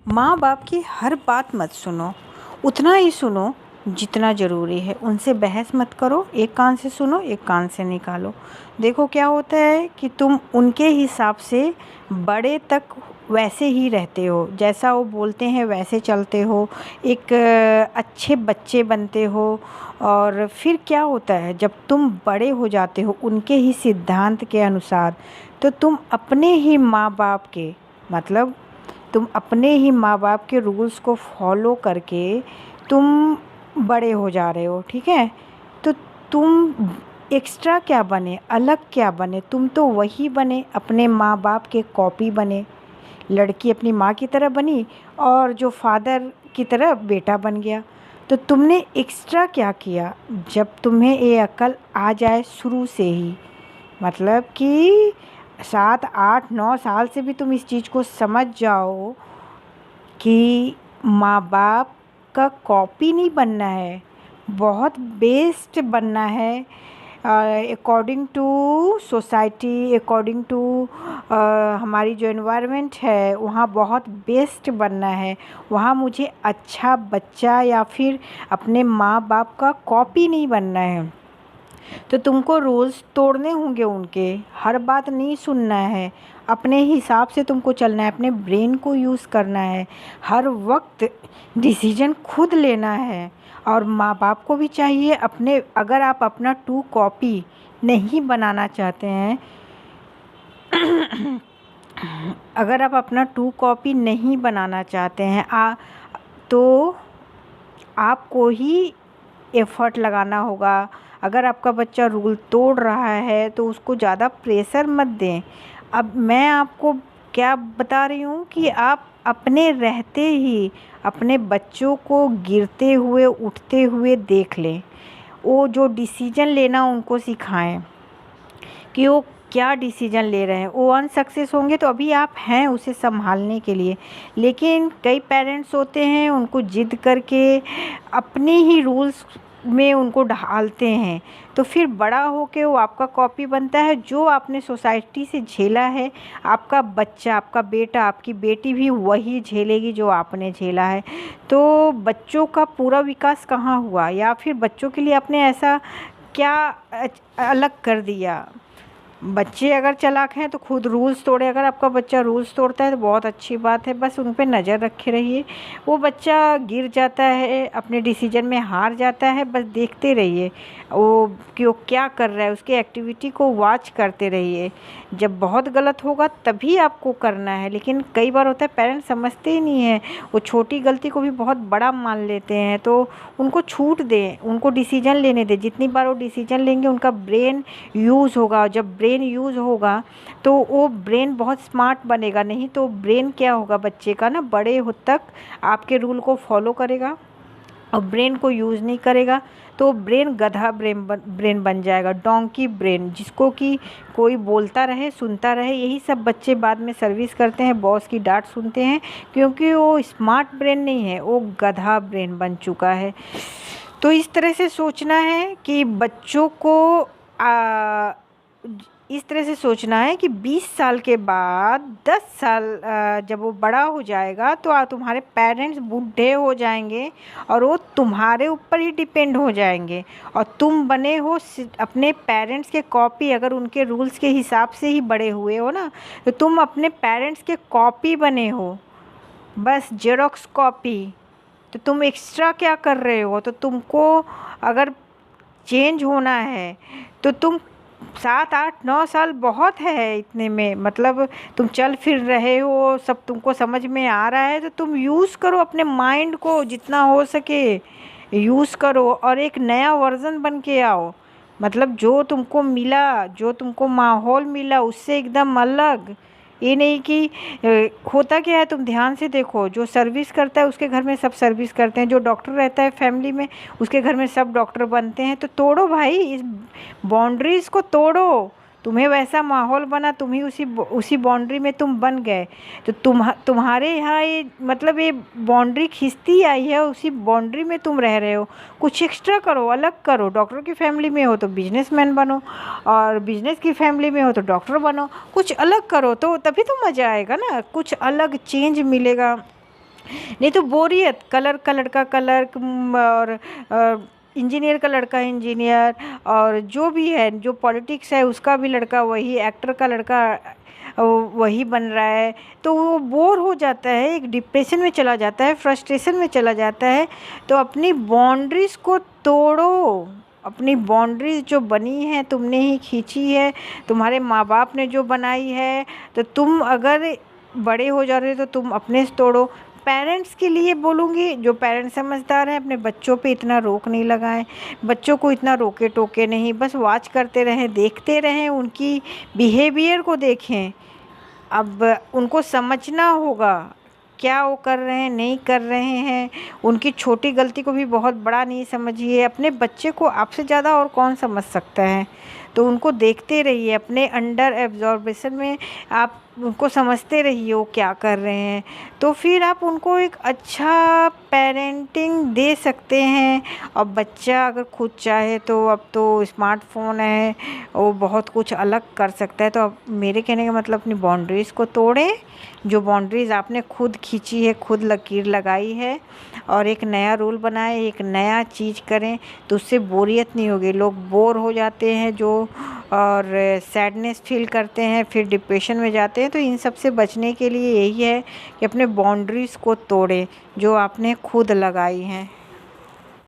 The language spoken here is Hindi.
माँ बाप की हर बात मत सुनो, उतना ही सुनो जितना ज़रूरी है। उनसे बहस मत करो, एक कान से सुनो एक कान से निकालो। देखो क्या होता है कि तुम उनके हिसाब से बड़े तक वैसे ही रहते हो, जैसा वो बोलते हैं वैसे चलते हो, एक अच्छे बच्चे बनते हो। और फिर क्या होता है जब तुम बड़े हो जाते हो उनके ही सिद्धांत के अनुसार, तो तुम अपने ही माँ बाप के मतलब तुम अपने ही माँ बाप के रूल्स को फॉलो करके तुम बड़े हो जा रहे हो, ठीक है। तो तुम एक्स्ट्रा क्या बने, अलग क्या बने, तुम तो वही बने, अपने माँ बाप के कॉपी बने। लड़की अपनी माँ की तरह बनी और जो फादर की तरह बेटा बन गया। तो तुमने एक्स्ट्रा क्या किया? जब तुम्हें ये अक्ल आ जाए शुरू से ही, मतलब कि 7 8 9 साल से भी तुम इस चीज़ को समझ जाओ कि माँ बाप का कॉपी नहीं बनना है, बहुत बेस्ट बनना है। According to society, according to हमारी जो एनवायरनमेंट है वहाँ बहुत बेस्ट बनना है। वहाँ मुझे अच्छा बच्चा या फिर अपने माँ बाप का कॉपी नहीं बनना है। तो तुमको रूल्स तोड़ने होंगे, उनके हर बात नहीं सुनना है, अपने हिसाब से तुमको चलना है, अपने ब्रेन को यूज़ करना है, हर वक्त डिसीजन खुद लेना है। और माँ बाप को भी चाहिए अपने, अगर आप अपना टू कॉपी नहीं बनाना चाहते हैं अगर आप अपना टू कॉपी नहीं बनाना चाहते हैं तो आपको ही एफ़र्ट लगाना होगा। अगर आपका बच्चा रूल तोड़ रहा है तो उसको ज़्यादा प्रेशर मत दें। अब मैं आपको क्या बता रही हूँ कि आप अपने रहते ही अपने बच्चों को गिरते हुए उठते हुए देख लें। वो जो डिसीजन लेना उनको सिखाएं कि वो क्या डिसीजन ले रहे हैं। वो अनसक्सेस होंगे तो अभी आप हैं उसे संभालने के लिए, लेकिन कई पेरेंट्स होते हैं उनको जिद करके अपने ही रूल्स में उनको ढालते हैं, तो फिर बड़ा होके वो आपका कॉपी बनता है। जो आपने सोसाइटी से झेला है, आपका बच्चा, आपका बेटा, आपकी बेटी भी वही झेलेगी जो आपने झेला है। तो बच्चों का पूरा विकास कहाँ हुआ, या फिर बच्चों के लिए आपने ऐसा क्या अलग कर दिया? बच्चे अगर चालाक हैं तो खुद रूल्स तोड़े। अगर आपका बच्चा रूल्स तोड़ता है तो बहुत अच्छी बात है, बस उन पे नज़र रखे रहिए। वो बच्चा गिर जाता है, अपने डिसीजन में हार जाता है, बस देखते रहिए वो कि वो क्या कर रहा है, उसके एक्टिविटी को वॉच करते रहिए। जब बहुत गलत होगा तभी आपको करना है, लेकिन कई बार होता है पेरेंट्स समझते ही नहीं हैं, वो छोटी गलती को भी बहुत बड़ा मान लेते हैं। तो उनको छूट दें, उनको डिसीजन लेने दें। जितनी बार वो डिसीजन लेंगे उनका ब्रेन यूज़ होगा। जब ब्रेन यूज़ होगा तो वो ब्रेन बहुत स्मार्ट बनेगा। नहीं तो ब्रेन क्या होगा बच्चे का ना, बड़े हो तक आपके रूल को फॉलो करेगा और ब्रेन को यूज़ नहीं करेगा, तो ब्रेन गधा ब्रेन बन जाएगा, डोंकी ब्रेन, जिसको कि कोई बोलता रहे सुनता रहे। यही सब बच्चे बाद में सर्विस करते हैं, बॉस की डांट सुनते हैं, क्योंकि वो स्मार्ट ब्रेन नहीं है, वो गधा ब्रेन बन चुका है। तो इस तरह से सोचना है कि बच्चों को इस तरह से सोचना है कि 20 साल के बाद 10 साल जब वो बड़ा हो जाएगा तो तुम्हारे पेरेंट्स बूढ़े हो जाएंगे और वो तुम्हारे ऊपर ही डिपेंड हो जाएंगे, और तुम बने हो अपने पेरेंट्स के कॉपी। अगर उनके रूल्स के हिसाब से ही बड़े हुए हो ना, तो तुम अपने पेरेंट्स के कॉपी बने हो, बस जेरोक्स कॉपी। तो तुम एक्स्ट्रा क्या कर रहे हो? तो तुमको अगर चेंज होना है तो तुम 7 8 9 साल बहुत है इतने में, मतलब तुम चल फिर रहे हो, सब तुमको समझ में आ रहा है, तो तुम यूज़ करो अपने माइंड को, जितना हो सके यूज़ करो और एक नया वर्जन बन के आओ। मतलब जो तुमको मिला, जो तुमको माहौल मिला उससे एकदम अलग। ये नहीं कि होता क्या है, तुम ध्यान से देखो, जो सर्विस करता है उसके घर में सब सर्विस करते हैं, जो डॉक्टर रहता है फैमिली में उसके घर में सब डॉक्टर बनते हैं। तो तोड़ो भाई, इस बाउंड्रीज़ को तोड़ो। तुम्हें वैसा माहौल बना, तुम ही उसी बाउंड्री में तुम बन गए, तो तुम्हारे यहाँ ये मतलब ये बाउंड्री खिंचती आई है, उसी बाउंड्री में तुम रह रहे हो। कुछ एक्स्ट्रा करो, अलग करो। डॉक्टर की फैमिली में हो तो बिजनेसमैन बनो, और बिजनेस की फैमिली में हो तो डॉक्टर बनो। कुछ अलग करो तो तभी तो मज़ा आएगा ना, कुछ अलग चेंज मिलेगा। नहीं तो बोरियत, कलर का लड़का कलर और इंजीनियर का लड़का इंजीनियर, और जो भी है, जो पॉलिटिक्स है उसका भी लड़का वही, एक्टर का लड़का वही बन रहा है, तो वो बोर हो जाता है, एक डिप्रेशन में चला जाता है, फ्रस्ट्रेशन में चला जाता है। तो अपनी बाउंड्रीज़ को तोड़ो। अपनी बाउंड्रीज जो बनी है तुमने ही खींची है, तुम्हारे माँ बाप ने जो बनाई है, तो तुम अगर बड़े हो जा रहे हो तो तुम अपने से तोड़ो। पेरेंट्स के लिए बोलूँगी, जो पेरेंट्स समझदार हैं अपने बच्चों पे इतना रोक नहीं लगाएं, बच्चों को इतना रोके टोके नहीं, बस वॉच करते रहें, देखते रहें, उनकी बिहेवियर को देखें। अब उनको समझना होगा क्या वो कर रहे हैं नहीं कर रहे हैं, उनकी छोटी गलती को भी बहुत बड़ा नहीं समझिए। अपने बच्चे को आपसे ज़्यादा और कौन समझ सकता है, तो उनको देखते रहिए, अपने अंडर एब्जॉर्बेशन में आप उनको समझते रहिए वो क्या कर रहे हैं, तो फिर आप उनको एक अच्छा पेरेंटिंग दे सकते हैं। और बच्चा अगर खुद चाहे तो अब तो स्मार्टफोन है, वो बहुत कुछ अलग कर सकता है। तो अब मेरे कहने का मतलब अपनी बाउंड्रीज़ को तोड़ें, जो बाउंड्रीज़ आपने खुद खींची है, खुद लकीर लगाई है, और एक नया रूल बनाएं, एक नया चीज़ करें, तो उससे बोरियत नहीं होगी। लोग बोर हो जाते हैं जो, और सैडनेस फील करते हैं, फिर डिप्रेशन में जाते हैं। तो इन सब से बचने के लिए यही है कि अपने बाउंड्रीज़ को तोड़ें जो आपने खुद लगाई हैं।